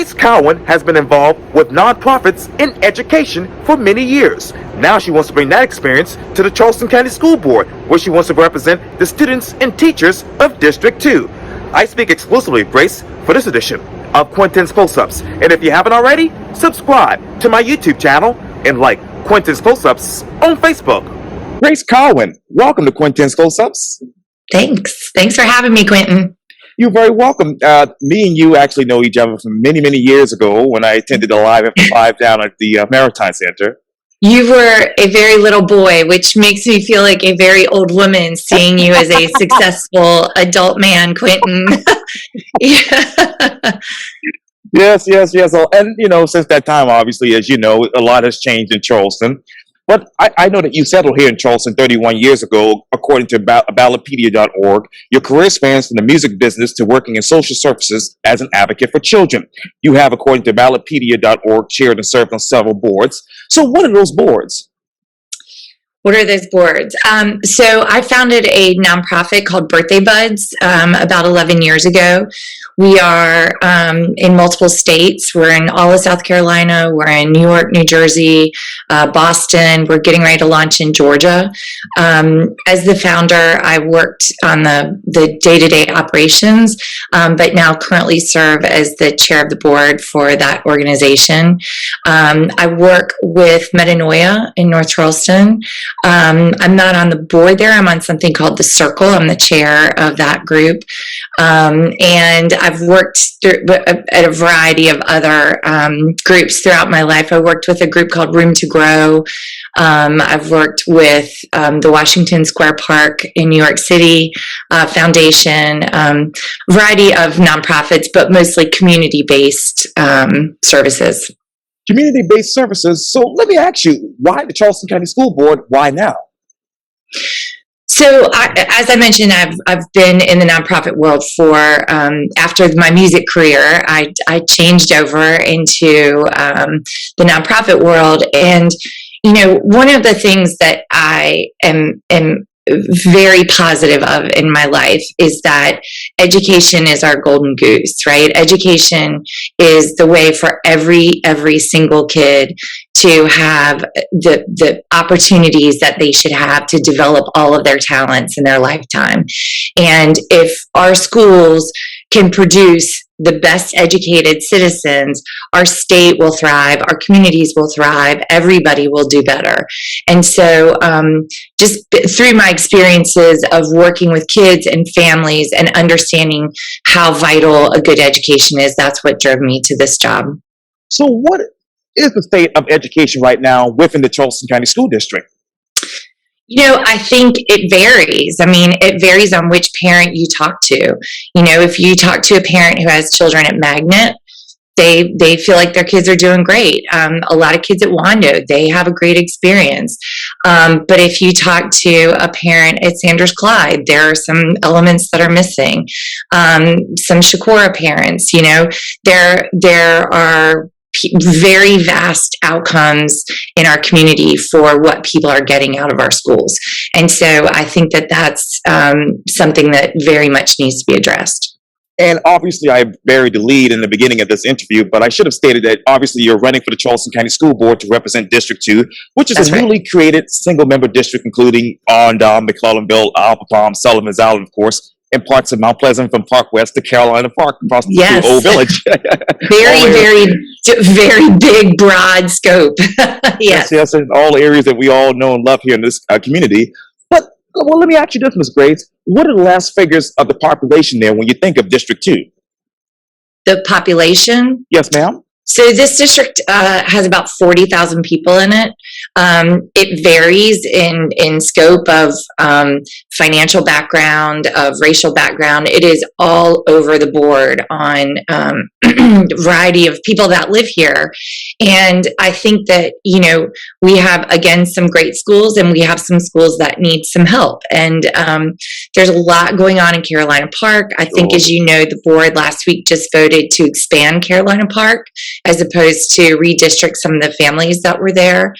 Grace Cowan has been involved with nonprofits in education for many years. Now she wants to bring that experience to the Charleston County School Board, where she wants to represent the students and teachers of District 2. I speak exclusively with Grace for this edition of Quintin's Close-Ups. And if you haven't already, subscribe to my YouTube channel and like Quintin's Close-Ups on Facebook. Grace Cowan, welcome to Quintin's Close-Ups. Thanks for having me, Quintin. You're very welcome. Me and you actually know each other from many, many years ago when I attended the Live After 5 down at the Maritime Center. You were a very little boy, which makes me feel like a very old woman seeing you as a successful adult man, Quintin. Yeah. Yes. And, since that time, obviously, as you know, a lot has changed in Charleston. But I know that you settled here in Charleston 31 years ago, according to Ballotpedia.org. Your career spans from the music business to working in social services as an advocate for children. You have, according to Ballotpedia.org, chaired and served on several boards. So what are those boards? What are those boards? So I founded a nonprofit called Birthday Buds about 11 years ago. We are in multiple states. We're in all of South Carolina. We're in New York, New Jersey, Boston. We're getting ready to launch in Georgia. As the founder, I worked on the day-to-day operations, but now currently serve as the chair of the board for that organization. I work with Metanoia in North Charleston. I'm not on the board there. I'm on something called The Circle. I'm the chair of that group. And I've worked at a variety of other groups throughout my life. I worked with a group called Room to Grow. I've worked with the Washington Square Park in New York City Foundation, variety of nonprofits, but mostly community-based services. Community-based services. So let me ask you, why the Charleston County School Board? Why now? So, as I mentioned, I've been in the nonprofit world for after my music career. I changed over into the nonprofit world, and one of the things that I am very positive of in my life is that education is our golden goose, right? Education is the way for every single kid to have the opportunities that they should have to develop all of their talents in their lifetime. And if our schools can produce the best educated citizens, our state will thrive, our communities will thrive, everybody will do better. And so just through my experiences of working with kids and families and understanding how vital a good education is, that's what drove me to this job. So what is the state of education right now within the Charleston County School District? I think it varies. I mean, it varies on which parent you talk to. If you talk to a parent who has children at Magnet, they feel like their kids are doing great. A lot of kids at Wando, they have a great experience. But if you talk to a parent at Sanders Clyde, there are some elements that are missing. Some Shakora parents, there are very vast outcomes in our community for what people are getting out of our schools. And so I think that that's something that very much needs to be addressed. And obviously I buried the lead in the beginning of this interview, but I should have stated that obviously you're running for the Charleston County School Board to represent District 2, which is a newly created single-member district including Arndale, McClellanville, Alpha Palm, Sullivan's Island, of course, and parts of Mount Pleasant from Park West to Carolina Park across the Old Village. very big, broad scope. Yes, in all areas that we all know and love here in this community. But let me ask you this, Ms. Grace. What are the last figures of the population there when you think of District 2? The population? Yes, ma'am. So this district has about 40,000 people in it. It varies in scope of financial background, of racial background. It is all over the board on variety of people that live here. And I think that, we have, again, some great schools and we have some schools that need some help. And there's a lot going on in Carolina Park. I think, as you know, the board last week just voted to expand Carolina Park as opposed to redistrict some of the families that were there,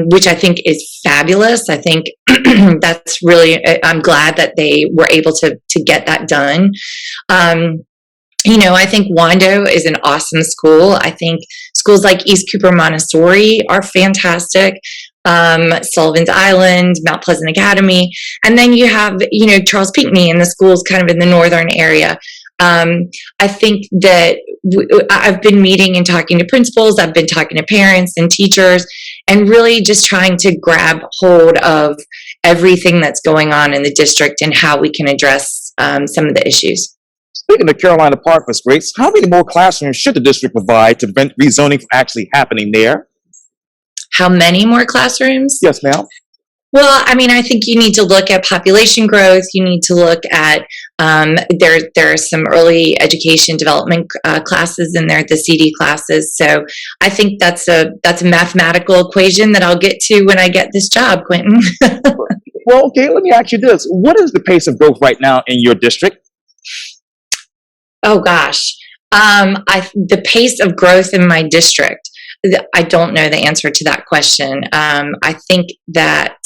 which I think is fabulous. I think that's really, I'm glad that they were able to get that done. I think Wando is an awesome school. I think schools like East Cooper Montessori are fantastic. Sullivan's Island, Mount Pleasant Academy, and then you have, Charles Pinckney and the schools kind of in the northern area. I think that I've been meeting and talking to principals. I've been talking to parents and teachers, and really just trying to grab hold of everything that's going on in the district and how we can address some of the issues. Speaking of Carolina Park, Ms. Grace, how many more classrooms should the district provide to prevent rezoning from actually happening there? How many more classrooms? Yes, ma'am. Well, I think you need to look at population growth. You need to look at there are some early education development classes in there, the CD classes. So I think that's a mathematical equation that I'll get to when I get this job, Quintin. Well, okay, let me ask you this. What is the pace of growth right now in your district? Oh gosh, the pace of growth in my district. I don't know the answer to that question. I think that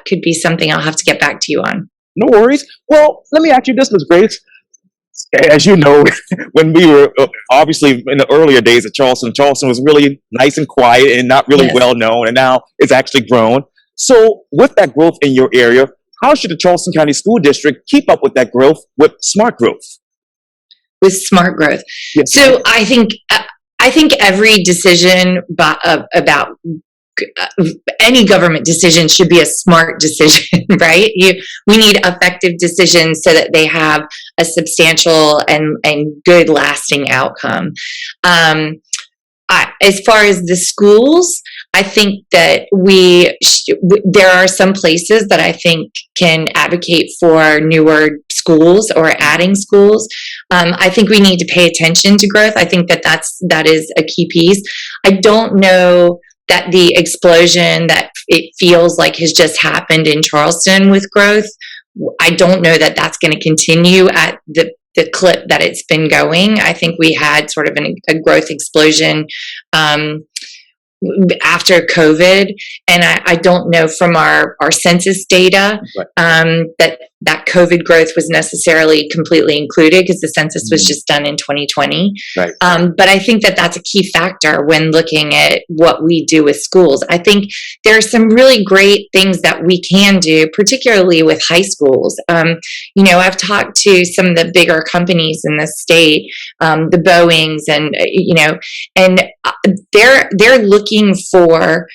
could be something I'll have to get back to you on. No worries. Well, let me ask you this, Ms. Grace. As you know, when we were obviously in the earlier days at Charleston was really nice and quiet and not really well known, and now it's actually grown. So with that growth in your area, how should the Charleston County School District keep up with that growth with smart growth? With smart growth. Yes. So I think every decision about any government decision should be a smart decision, right? We need effective decisions so that they have a substantial and good lasting outcome. As far as the schools, I think that there are some places that I think can advocate for newer schools or adding schools. I think we need to pay attention to growth. I think that is a key piece. I don't know that the explosion that it feels like has just happened in Charleston with growth, I don't know that that's going to continue at the clip that it's been going. I think we had sort of a growth explosion after COVID, and I don't know from our census data that COVID growth was necessarily completely included, because the census was just done in 2020. Right. But I think that that's a key factor when looking at what we do with schools. I think there are some really great things that we can do, particularly with high schools. I've talked to some of the bigger companies in the state, the Boeings, and they're looking for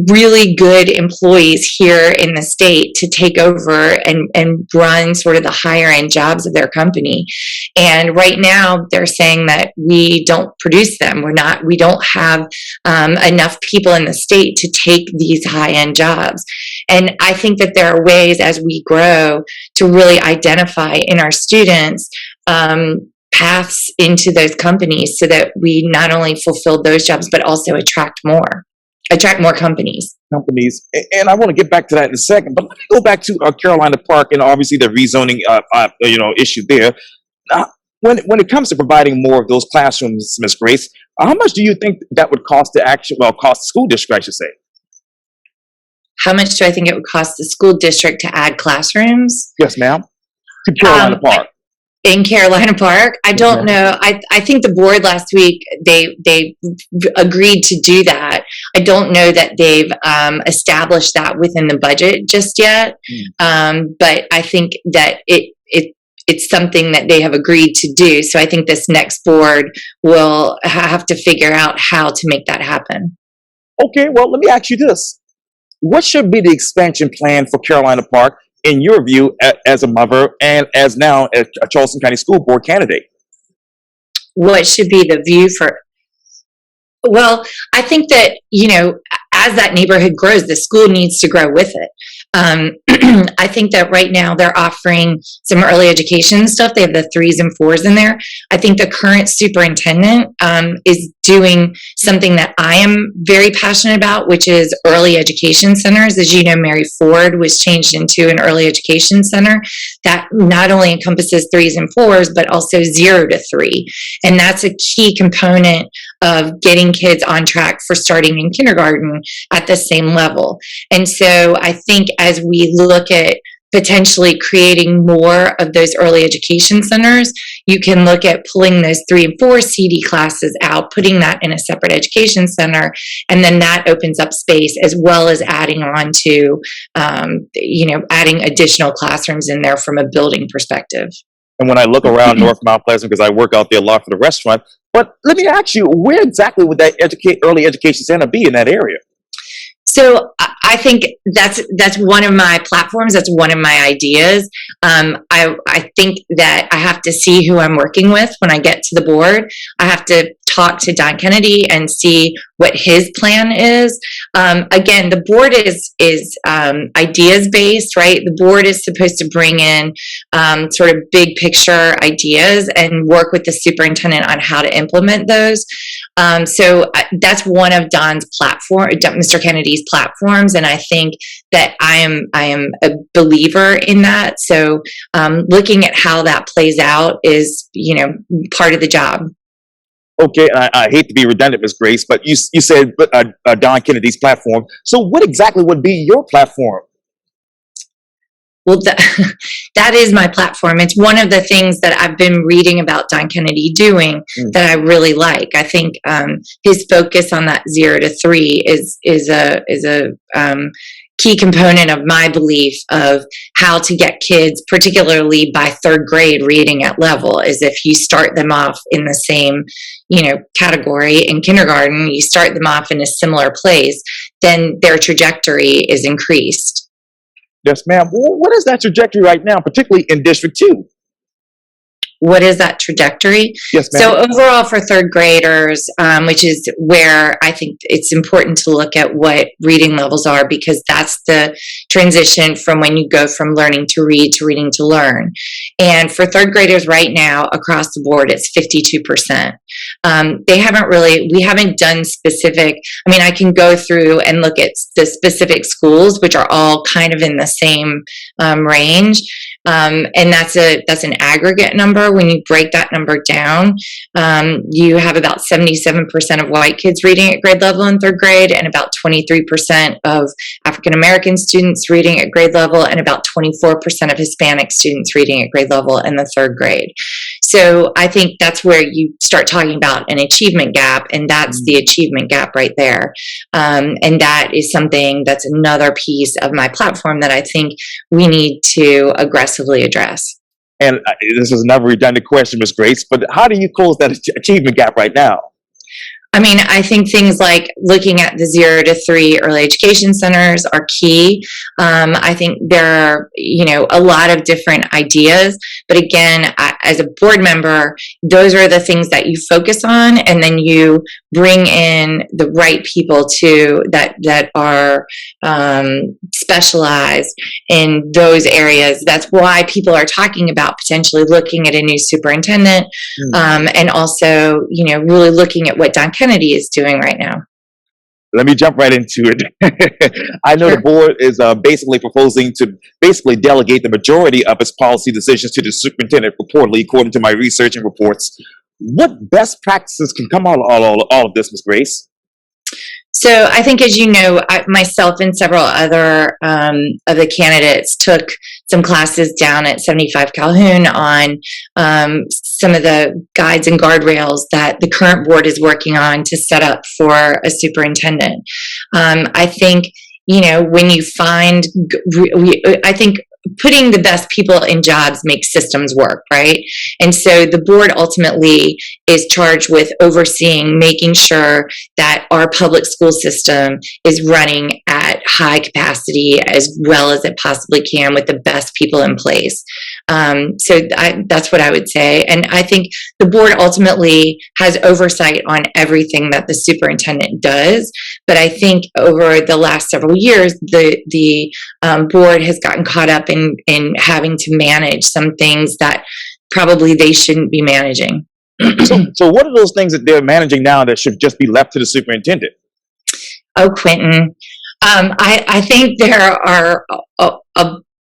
really good employees here in the state to take over and run sort of the higher end jobs of their company. And right now they're saying that we don't produce them. We don't have enough people in the state to take these high end jobs. And I think that there are ways as we grow to really identify in our students paths into those companies so that we not only fulfill those jobs, but also attract more companies. And I want to get back to that in a second, but let me go back to Carolina Park and obviously the rezoning, issue there. When it comes to providing more of those classrooms, Ms. Grace, how much do you think that would cost cost the school district, I should say? How much do I think it would cost the school district to add classrooms? Yes, ma'am. To Carolina Park. In Carolina Park, I don't know. I think the board last week, they agreed to do that. I don't know that they've established that within the budget just yet. But I think that it's something that they have agreed to do. So I think this next board will have to figure out how to make that happen. Okay, well, let me ask you this. What should be the expansion plan for Carolina Park, in your view, as a mother and as now a Charleston County School Board candidate? What should be the view for? Well, I think that, as that neighborhood grows, the school needs to grow with it. I think that right now they're offering some early education stuff. They have the 3s and 4s in there. I think the current superintendent is doing something that I am very passionate about, which is early education centers. As you know, Mary Ford was changed into an early education center that not only encompasses 3s and 4s, but also 0 to 3. And that's a key component of getting kids on track for starting in kindergarten at the same level. And so I think as we look at potentially creating more of those early education centers, you can look at pulling those 3 and 4 CD classes out, putting that in a separate education center, and then that opens up space, as well as adding on to, adding additional classrooms in there from a building perspective. And when I look around North Mount Pleasant, because I work out there a lot for the restaurant, but let me ask you, where exactly would that early education center be in that area? So I think that's one of my platforms. That's one of my ideas. I think that I have to see who I'm working with when I get to the board. I have to talk to Don Kennedy and see what his plan is. Again, the board is ideas based, right? The board is supposed to bring in sort of big picture ideas and work with the superintendent on how to implement those. So that's one of Don's platform, Mr. Kennedy's platforms, and I think that I am a believer in that. So looking at how that plays out is, part of the job. Okay, I hate to be redundant, Ms. Grace, but you said Don Kennedy's platform. So what exactly would be your platform? Well, that is my platform. It's one of the things that I've been reading about Don Kennedy doing that I really like. I think his focus on that 0 to 3 is a key component of my belief of how to get kids, particularly by 3rd grade, reading at level. Is if you start them off in the same, category in kindergarten, you start them off in a similar place, then their trajectory is increased. Yes, ma'am. What is that trajectory right now, particularly in District 2? What is that trajectory? Yes, ma'am. So overall for 3rd graders, which is where I think it's important to look at what reading levels are, because that's the transition from when you go from learning to read to reading to learn. And for 3rd graders right now across the board, it's 52%. We haven't done specific, I can go through and look at the specific schools, which are all kind of in the same range. And that's an aggregate number. When you break that number down, you have about 77% of white kids reading at grade level in 3rd grade, and about 23% of African American students reading at grade level, and about 24% of Hispanic students reading at grade level in the 3rd grade. So I think that's where you start talking about an achievement gap, and that's the achievement gap right there. And that is something that's another piece of my platform that I think we need to aggressively address. And this is another redundant question, Ms. Grace, but how do you close that achievement gap right now? I think things like looking at the 0 to 3 early education centers are key. I think there are, a lot of different ideas, but again, as a board member, those are the things that you focus on, and then you bring in the right people that are specialized in those areas. That's why people are talking about potentially looking at a new superintendent, and also, really looking at what Don Kennedy is doing right now. Let me jump right into it. I know the board is basically proposing to delegate the majority of its policy decisions to the superintendent, reportedly, according to my research and reports. What best practices can come out of all of this, Ms. Grace? So I think, as you know, myself and several other of the candidates took some classes down at 75 Calhoun on some of the guides and guardrails that the current board is working on to set up for a superintendent. I think, when you find, I think putting the best people in jobs makes systems work, right? And so the board ultimately is charged with overseeing, making sure that our public school system is running at high capacity as well as it possibly can with the best people in place. That's what I would say. And I think the board ultimately has oversight on everything that the superintendent does. But I think over the last several years, the board has gotten caught up in having to manage some things that probably they shouldn't be managing. So what are those things that they're managing now that should just be left to the superintendent? Oh, Quintin. I think there are a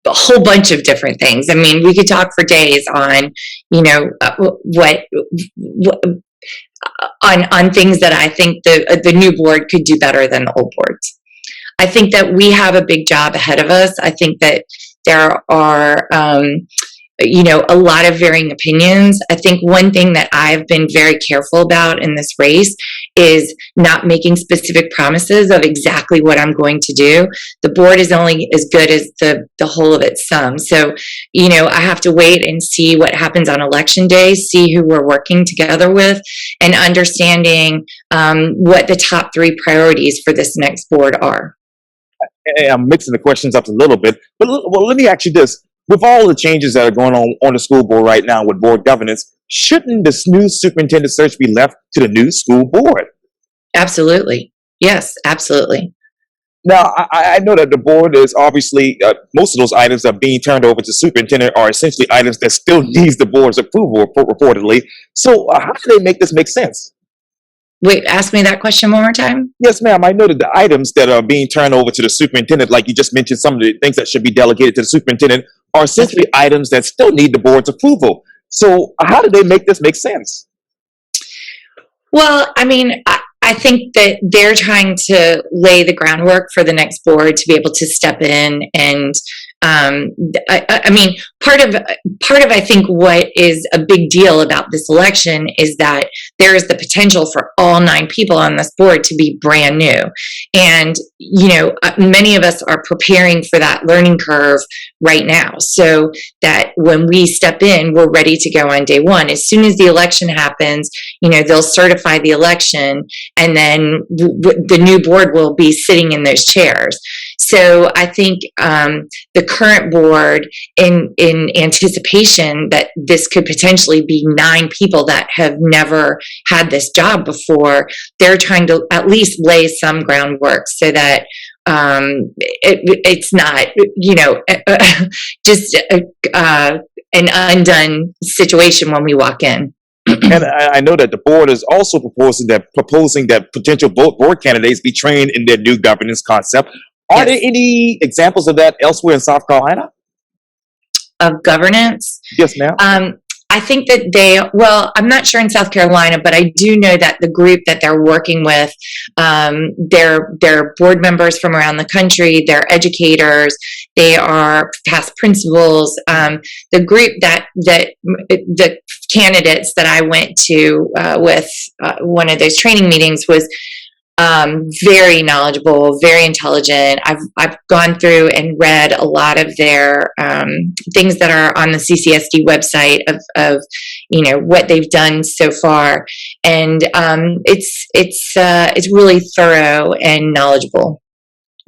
whole bunch of different things. We could talk for days on, on things that I think the new board could do better than the old boards. I think that we have a big job ahead of us. I think that there are a lot of varying opinions. I think one thing that I've been very careful about in this race is not making specific promises of exactly what I'm going to do. The board is only as good as the whole of its sum. So, I have to wait and see what happens on election day, see who we're working together with, and understanding what the top 3 priorities for this next board are. Hey, I'm mixing the questions up a little bit, but let me ask you this. With all the changes that are going on the school board right now with board governance, shouldn't this new superintendent search be left to the new school board? Absolutely. Yes, absolutely. Now, I know that the board is obviously, most of those items that are being turned over to superintendent are essentially items that still needs the board's approval, reportedly. So how do they make this make sense? Wait, ask me that question one more time. Yes, ma'am. I know that the items that are being turned over to the superintendent, like you just mentioned, some of the things that should be delegated to the superintendent are essentially items that still need the board's approval. So how do they make this make sense? Well, I think that they're trying to lay the groundwork for the next board to be able to step in and part of I think what is a big deal about this election is that there is the potential for all 9 people on this board to be brand new, and many of us are preparing for that learning curve right now, so that when we step in, we're ready to go on day 1. As soon as the election happens, they'll certify the election, and then the new board will be sitting in those chairs. So I think the current board, in anticipation that this could potentially be 9 people that have never had this job before, they're trying to at least lay some groundwork so that it's not, just an undone situation when we walk in. And I know that the board is also proposing that potential board candidates be trained in their new governance concept. Are there any examples of that elsewhere in South Carolina? Of governance? Yes, ma'am. I think that I'm not sure in South Carolina, but I do know that the group that they're working with, they're board members from around the country, they're educators, they are past principals. The group that the candidates that I went to with one of those training meetings was very knowledgeable, very intelligent. I've gone through and read a lot of their things that are on the CCSD website of what they've done so far, and it's really thorough and knowledgeable.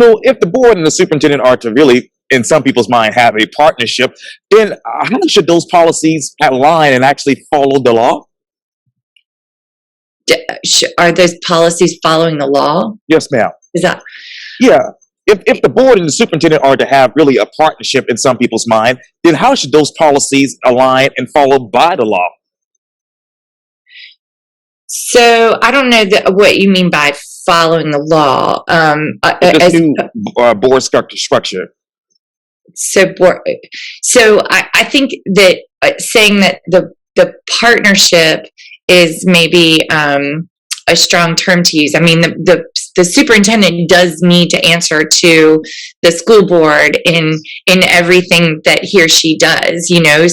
So, if the board and the superintendent are to really, in some people's mind, have a partnership, then how should those policies align and actually follow the law? Are those policies following the law? Yes, ma'am. Is that? Yeah. If the board and the superintendent are to have really a partnership in some people's mind, then how should those policies align and follow by the law? So I don't know what you mean by following the law. This new board structure. So I think that saying that the partnership is maybe a strong term to use. I mean, the superintendent does need to answer to the school board in everything that he or she does,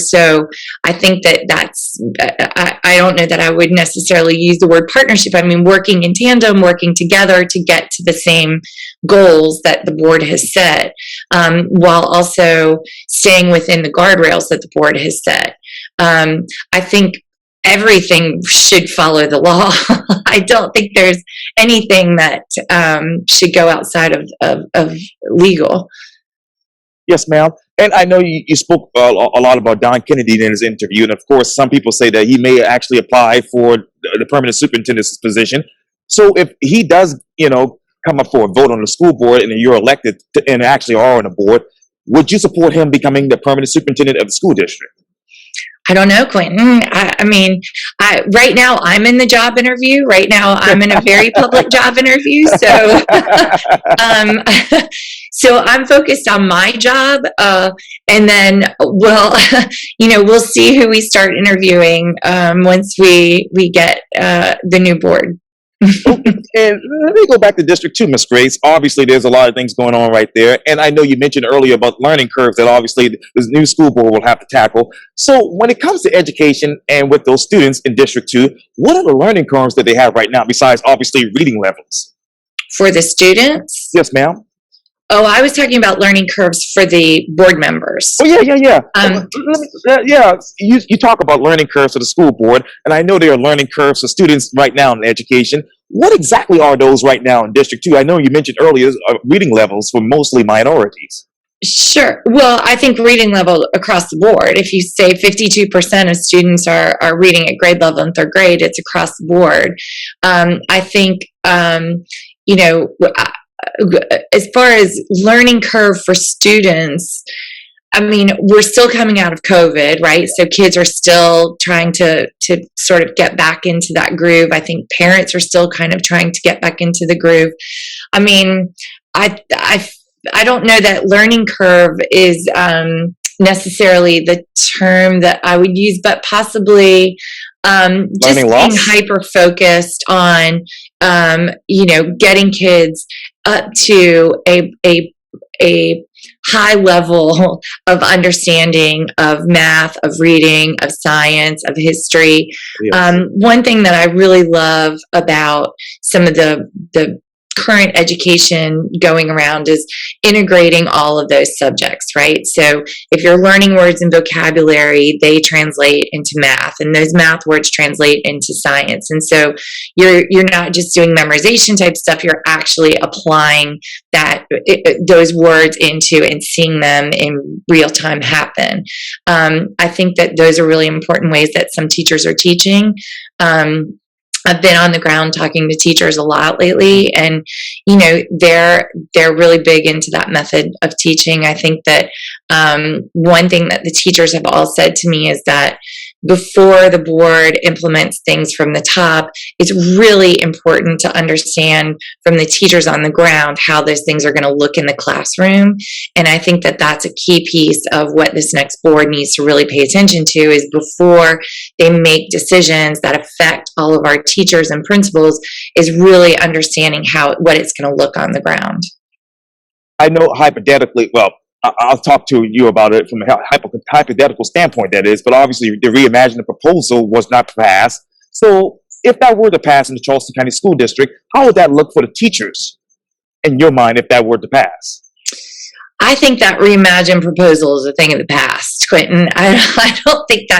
so I think that's I don't know that I would necessarily use the word partnership. I mean, working in tandem, working together to get to the same goals that the board has set, while also staying within the guardrails that the board has set. I think everything should follow the law. I don't think there's anything that should go outside of legal. Yes, ma'am. And I know you spoke a lot about Don Kennedy in his interview. And of course, some people say that he may actually apply for the permanent superintendent's position. So if he does, come up for a vote on the school board and you're elected and actually are on the board, would you support him becoming the permanent superintendent of the school district? I don't know, Quintin. I mean, right now I'm in the job interview. Right now I'm in a very public job interview. So, so I'm focused on my job, and then we'll see who we start interviewing once we get the new board. Okay, and let me go back to District 2, Miss Grace. Obviously, there's a lot of things going on right there. And I know you mentioned earlier about learning curves that obviously the new school board will have to tackle. So when it comes to education and with those students in District 2, what are the learning curves that they have right now besides obviously reading levels? For the students? Yes, ma'am. Oh, I was talking about learning curves for the board members. Oh, yeah. Um, Yeah, you talk about learning curves for the school board, and I know there are learning curves for students right now in education. What exactly are those right now in District 2? I know you mentioned earlier reading levels for mostly minorities. Sure. Well, I think reading level across the board, if you say 52% of students are reading at grade level in third grade, it's across the board. I think, you know, as far as learning curve for students, I mean, we're still coming out of COVID, right? So kids are still trying to sort of get back into that groove. I think parents are still kind of trying to get back into the groove. I mean, I don't know that learning curve is necessarily the term that I would use, but possibly just Learning being loss? hyper focused on you know, getting kids up to a high level of understanding of math, of reading, of science, of history. Yes. One thing that I really love about some of the current education going around is integrating all of those subjects, right? So if you're learning words and vocabulary, they translate into math, and those math words translate into science. And so you're not just doing memorization type stuff, you're actually applying those words into and seeing them in real time happen. I think that those are really important ways that some teachers are teaching. I've been on the ground talking to teachers a lot lately, and you know, they're really big into that method of teaching. I think that one thing that the teachers have all said to me is that before the board implements things from the top, it's really important to understand from the teachers on the ground how those things are going to look in the classroom. And I think that that's a key piece of what this next board needs to really pay attention to, is before they make decisions that affect all of our teachers and principals, is really understanding what it's going to look on the ground. I know hypothetically, well, I'll talk to you about it from a hypothetical standpoint, that is, but obviously the reimagining proposal was not passed. So if that were to pass in the Charleston County School District, how would that look for the teachers in your mind if that were to pass? I think that reimagined proposal is a thing of the past, Quintin. I don't think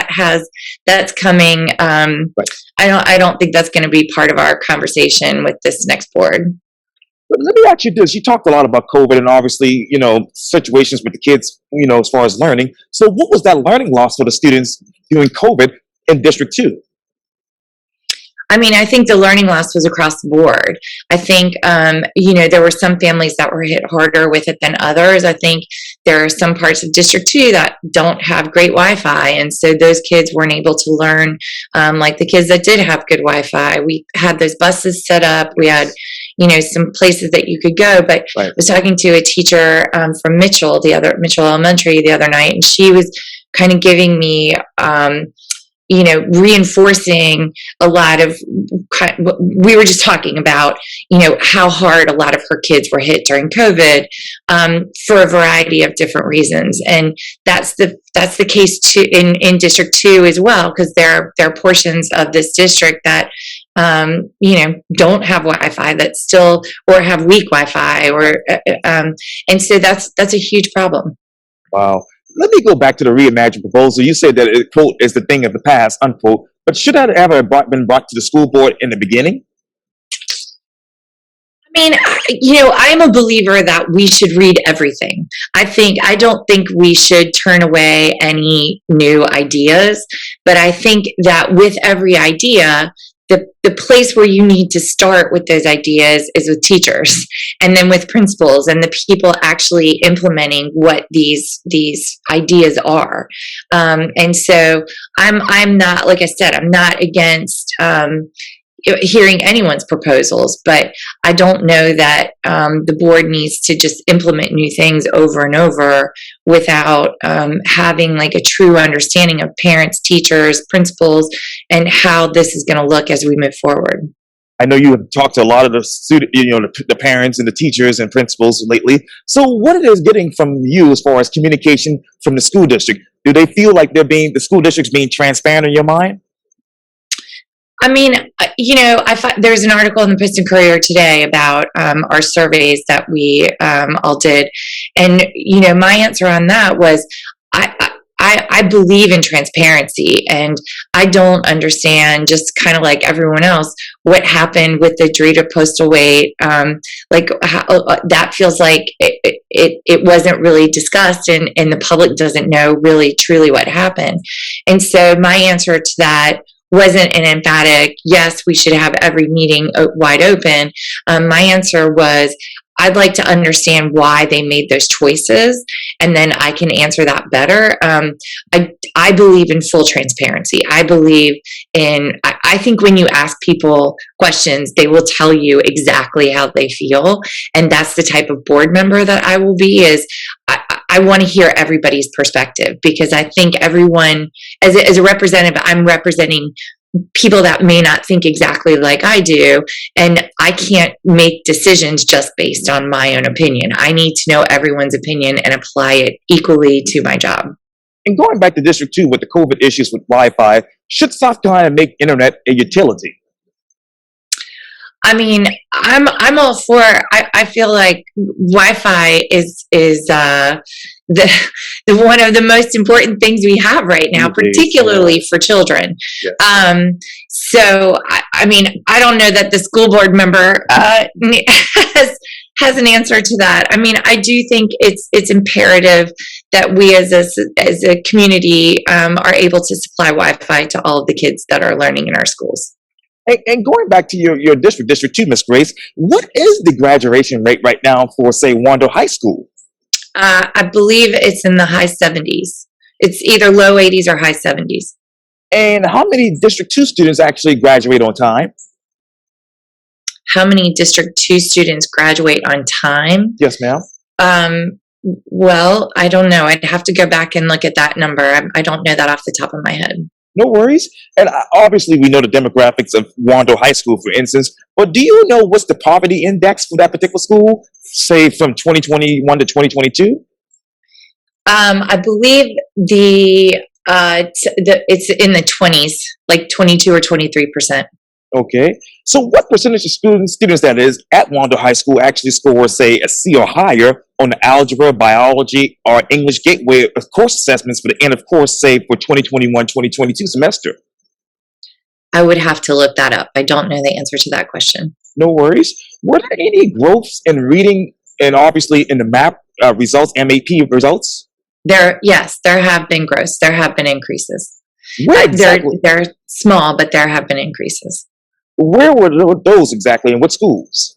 that's coming. Right. I don't think that's going to be part of our conversation with this next board. But let me ask you this. You talked a lot about COVID and obviously, you know, situations with the kids, you know, as far as learning. So what was that learning loss for the students during COVID in District 2? I mean, I think the learning loss was across the board. I think, you know, there were some families that were hit harder with it than others. I think there are some parts of District 2 that don't have great Wi-Fi, and so those kids weren't able to learn like the kids that did have good Wi-Fi. We had those buses set up. We had, you know, some places that you could go. But Right. I was talking to a teacher from Mitchell Elementary the other night, and she was kind of giving me you know, reinforcing a lot of, we were just talking about, you know, how hard a lot of her kids were hit during COVID for a variety of different reasons. And that's the case too in District 2 as well, because there are portions of this district that you know, don't have Wi-Fi, that still, or have weak Wi-Fi, or and so that's a huge problem. Wow. Let me go back to the reimagined proposal. You said that it, quote, is the thing of the past, unquote. But should that ever have been brought to the school board in the beginning? I mean, you know, I'm a believer that we should read everything. I don't think we should turn away any new ideas, but I think that with every idea, the place where you need to start with those ideas is with teachers, and then with principals and the people actually implementing what these ideas are. And so I'm not, like I said, I'm not against hearing anyone's proposals, but I don't know that the board needs to just implement new things over and over without having like a true understanding of parents, teachers, principals, and how this is going to look as we move forward. I know you have talked to a lot of the student, the parents and the teachers and principals lately. So what it is getting from you as far as communication from the school district? Do they feel like the school district's being transparent in your mind? I mean, there's an article in the Post and Courier today about our surveys that we all did, and my answer on that was, I believe in transparency, and I don't understand, just kind of like everyone else, what happened with the Dorito postal weight. Like how, that feels like it wasn't really discussed, and the public doesn't know really truly what happened. And so my answer to that wasn't an emphatic, yes, we should have every meeting wide open. My answer was, I'd like to understand why they made those choices, and then I can answer that better. I believe in full transparency. I think when you ask people questions, they will tell you exactly how they feel. And that's the type of board member that I will be, is I want to hear everybody's perspective, because I think everyone, as a representative, I'm representing people that may not think exactly like I do, and I can't make decisions just based on my own opinion. I need to know everyone's opinion and apply it equally to my job. And going back to District 2 with the COVID issues with Wi-Fi, should South Carolina make internet a utility? I mean, I'm all for. I feel like Wi-Fi is the one of the most important things we have right now, particularly for children. Yes. So I mean, I don't know that the school board member has an answer to that. I mean, I do think it's imperative that we as a community are able to supply Wi-Fi to all of the kids that are learning in our schools. And going back to your district, District 2, Miss Grace, what is the graduation rate right now for, say, Wando High School? I believe it's in the high 70s. It's either low 80s or high 70s. And how many District 2 students actually graduate on time? How many District 2 students graduate on time? Yes, ma'am. Well, I don't know. I'd have to go back and look at that number. I don't know that off the top of my head. No worries. And obviously, we know the demographics of Wando High School, for instance. But do you know what's the poverty index for that particular school, say from 2021 to 2022? I believe it's in the 20s, like 22 or 23%. Okay. So what percentage of students that is at Wando High School actually score, say, a C or higher on the algebra, biology, or English gateway of course assessments for the end of course, say, for 2021-2022 semester? I would have to look that up. I don't know the answer to that question. No worries. Were there any growths in reading and obviously in the MAP results, MAP results? Yes, there have been growths. There have been increases. Where exactly? They're small, but there have been increases. Where were those exactly, and what schools?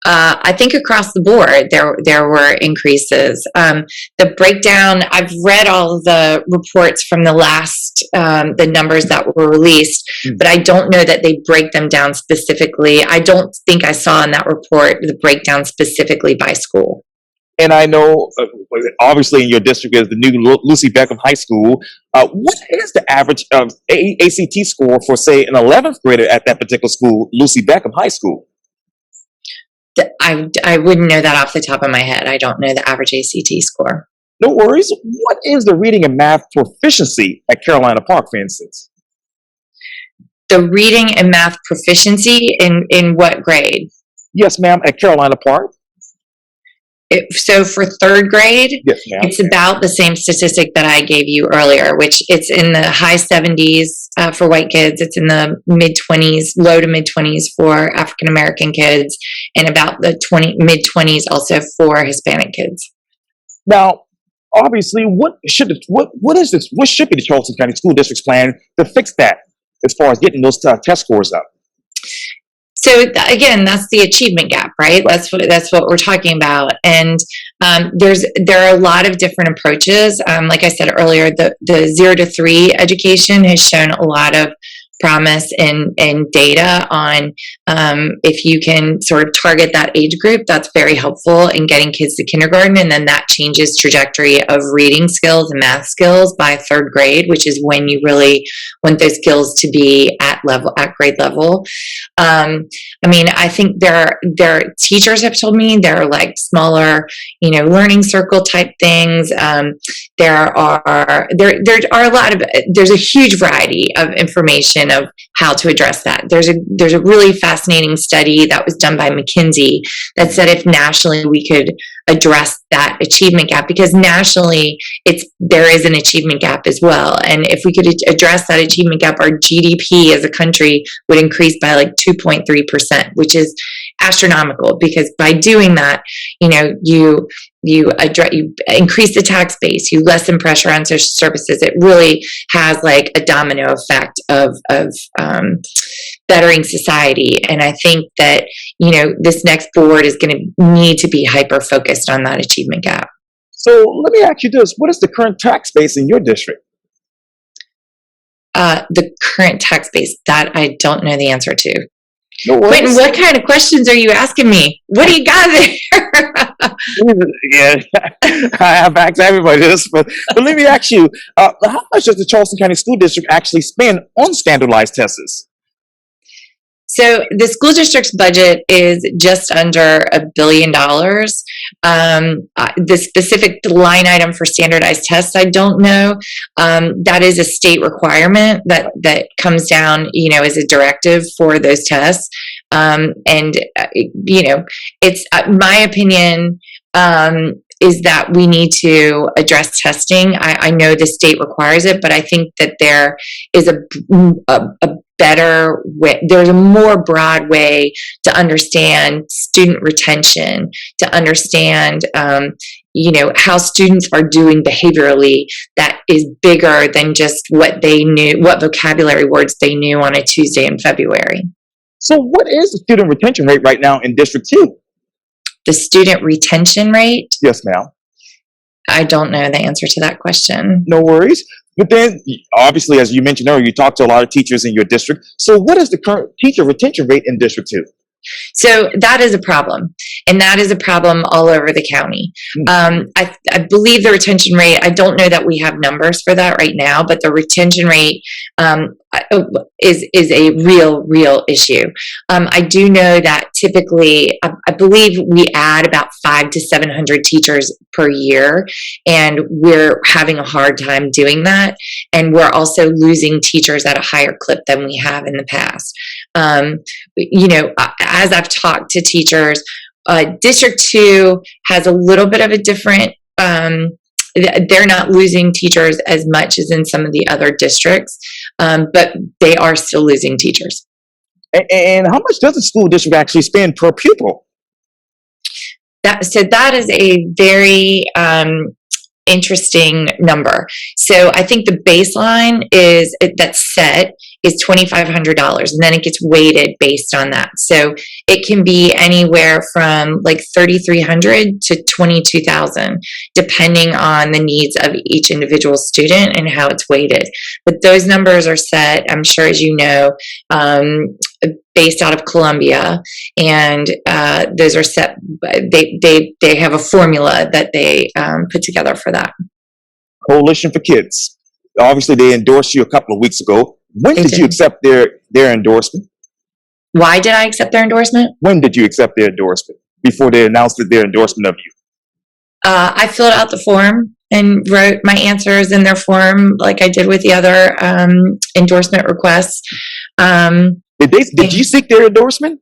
I think across the board there were increases. The breakdown, I've read all of the reports from the last, the numbers that were released, but I don't know that they break them down specifically. I don't think I saw in that report the breakdown specifically by school. And I know, obviously, in your district is the new Lucy Beckham High School. What is the average ACT score for, say, an 11th grader at that particular school, Lucy Beckham High School? I wouldn't know that off the top of my head. I don't know the average ACT score. No worries. What is the reading and math proficiency at Carolina Park, for instance? The reading and math proficiency in what grade? Yes, ma'am, at Carolina Park. So for third grade, yes, ma'am, it's about the same statistic that I gave you earlier, which it's in the high 70s for white kids. It's in the mid 20s, low to mid 20s for African American kids, and about the mid 20s also for Hispanic kids. Now, obviously, what should be the Charleston County School District's plan to fix that as far as getting those test scores up? So again, that's the achievement gap, right? That's what we're talking about. And there are a lot of different approaches. Like I said earlier, the 0 to 3 education has shown a lot of promise and data on if you can sort of target that age group. That's very helpful in getting kids to kindergarten, and then that changes trajectory of reading skills and math skills by third grade, which is when you really want those skills to be at grade level. I memean, I think their teachers have told me there are like smaller, learning circle type things. There are a lot of, there's a huge variety of information of how to address that. There's a really fascinating study that was done by McKinsey that said if nationally we could address that achievement gap, because nationally there is an achievement gap as well. And if we could address that achievement gap, our GDP as a country would increase by like 2.3%, which is astronomical, because by doing that, you increase the tax base, you lessen pressure on social services. It really has like a domino effect of bettering society. And I think that, this next board is going to need to be hyper focused on that achievement gap. So let me ask you this. What is the current tax base in your district? The current tax base, that I don't know the answer to. No worries. Quintin, what kind of questions are you asking me? What do you got there? Yeah, I have asked everybody this, but let me ask you, how much does the Charleston County School District actually spend on standardized tests? So the school district's budget is just under $1 billion. The specific line item for standardized tests, I don't know. That is a state requirement that comes down, as a directive for those tests. It's my opinion is that we need to address testing. I know the state requires it, but I think that there is a better way, there's a more broad way to understand student retention, to understand how students are doing behaviorally, that is bigger than just what vocabulary words they knew on a Tuesday in February. So what is the student retention rate right now in District 2? The student retention rate? Yes, ma'am. I don't know the answer to that question. No worries. But then, obviously, as you mentioned earlier, you talked to a lot of teachers in your district. So what is the current teacher retention rate in District 2? So that is a problem, and that is a problem all over the county. I believe the retention rate, I don't know that we have numbers for that right now, but the retention rate is a real issue. I do know that typically, I believe we add about 500 to 700 teachers per year, and we're having a hard time doing that. And we're also losing teachers at a higher clip than we have in the past. As I've talked to teachers, District 2 has a little bit of a different, they're not losing teachers as much as in some of the other districts, but they are still losing teachers. And how much does the school district actually spend per pupil? That is a very interesting number. So I think the baseline that's set is $2,500, and then it gets weighted based on that. So it can be anywhere from like $3,300 to $22,000, depending on the needs of each individual student and how it's weighted. But those numbers are set, I'm sure, as you know, based out of Columbia, and those are set. They have a formula that they put together for that. Coalition for Kids. Obviously, they endorsed you a couple of weeks ago. When did you accept their endorsement? Why did I accept their endorsement? When did you accept their endorsement? Before they announced their endorsement of you? I filled out the form and wrote my answers in their form, like I did with the other endorsement requests. Did you seek their endorsement?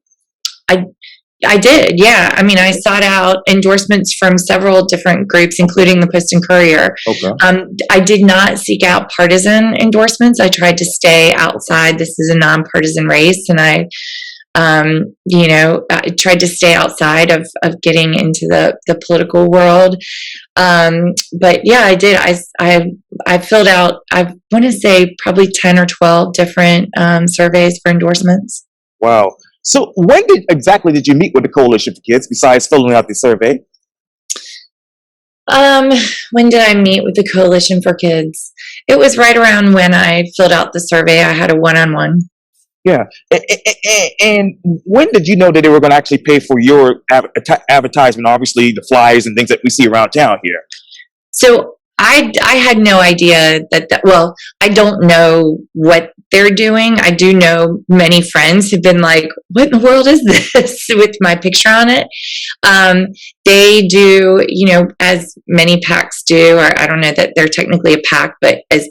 I did, yeah. I mean, I sought out endorsements from several different groups, including the Post and Courier. Okay. I did not seek out partisan endorsements. I tried to stay outside. This is a nonpartisan race, and I tried to stay outside of getting into the political world. But yeah, I did. I filled out, I want to say probably 10 or 12 different surveys for endorsements. Wow. So when exactly did you meet with the Coalition for Kids besides filling out the survey? When did I meet with the Coalition for Kids? It was right around when I filled out the survey. I had a one-on-one. Yeah. And when did you know that they were going to actually pay for your advertisement? Obviously, the flyers and things that we see around town here. So I had no idea well, I don't know what they're doing. I do know many friends have been like, what in the world is this with my picture on it? They do, as many PACs do, or I don't know that they're technically a PAC, but as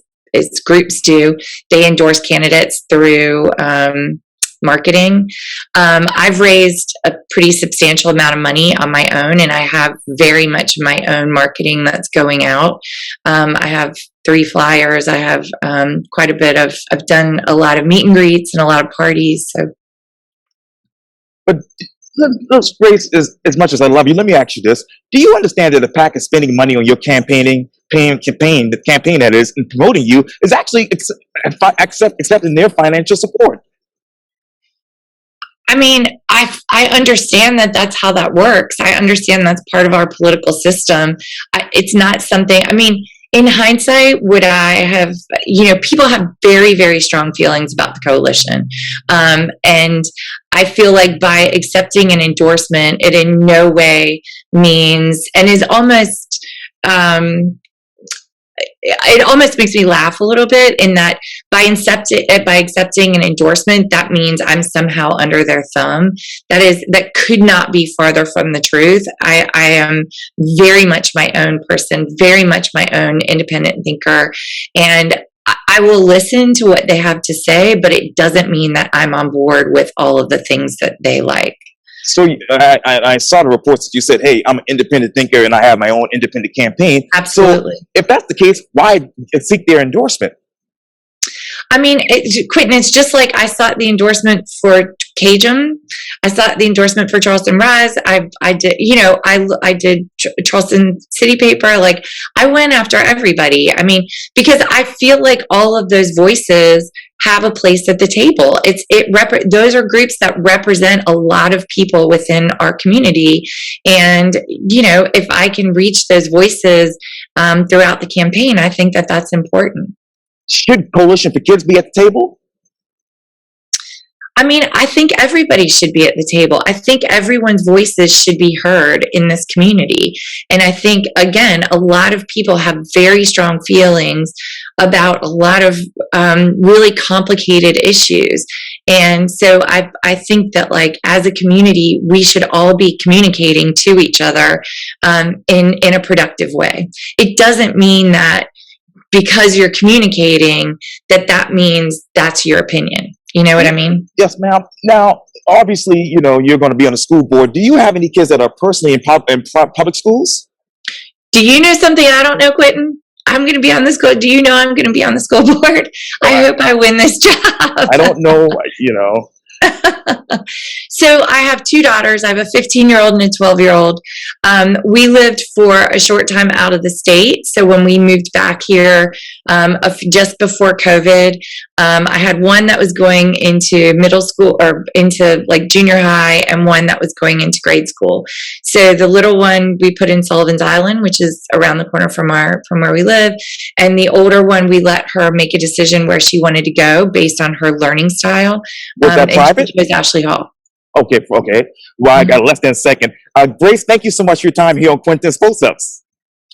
groups do, they endorse candidates through marketing. I've raised a pretty substantial amount of money on my own, and I have very much my own marketing that's going out. I have 3 flyers. I have quite a bit I've done a lot of meet and greets and a lot of parties. So, but Grace, as much as I love you, let me ask you this: do you understand that the PAC is spending money on your campaign, the campaign that is, and promoting you is actually accepting their financial support? I mean, I understand that that's how that works. I understand that's part of our political system. It's not something, I mean, in hindsight, would I have, people have very, very strong feelings about the coalition. And I feel like by accepting an endorsement, it in no way means, and is almost, it almost makes me laugh a little bit in that by accepting an endorsement, that means I'm somehow under their thumb. That could not be farther from the truth. I am very much my own person, very much my own independent thinker, and I will listen to what they have to say, but it doesn't mean that I'm on board with all of the things that they like. So I saw the reports that you said, hey, I'm an independent thinker and I have my own independent campaign. Absolutely. So if that's the case, why seek their endorsement? I mean, Quintin, it's just like I sought the endorsement for Cajun. I sought the endorsement for Charleston Rise. I did, I did Charleston City Paper. Like, I went after everybody. I mean, because I feel like all of those voices have a place at the table. Those are groups that represent a lot of people within our community. And, if I can reach those voices throughout the campaign, I think that that's important. Should Coalition for Kids be at the table? I mean, I think everybody should be at the table. I think everyone's voices should be heard in this community. And I think, again, a lot of people have very strong feelings about a lot of really complicated issues. And so I think that, like, as a community, we should all be communicating to each other in a productive way. It doesn't mean that because you're communicating, that means that's your opinion. You know what I mean? Yes, ma'am. Now, obviously, you're going to be on the school board. Do you have any kids that are personally in public schools? Do you know something I don't know, Quintin? I'm going to be on the school. Do you know I'm going to be on the school board? I hope I win this job. I don't know, So I have 2 daughters. I have a 15-year-old and a 12-year-old. We lived for a short time out of the state. So when we moved back here just before COVID, I had one that was going into middle school or into like junior high, and one that was going into grade school. So the little one we put in Sullivan's Island, which is around the corner from where we live. And the older one, we let her make a decision where she wanted to go based on her learning style. Was that private? It was Ashley Hall. Okay. Well, I got less than a second. Grace, thank you so much for your time here on Quintin's Close-Ups.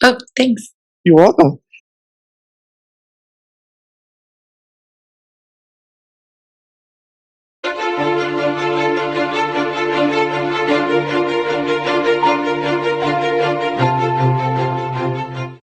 Oh, thanks. You're welcome.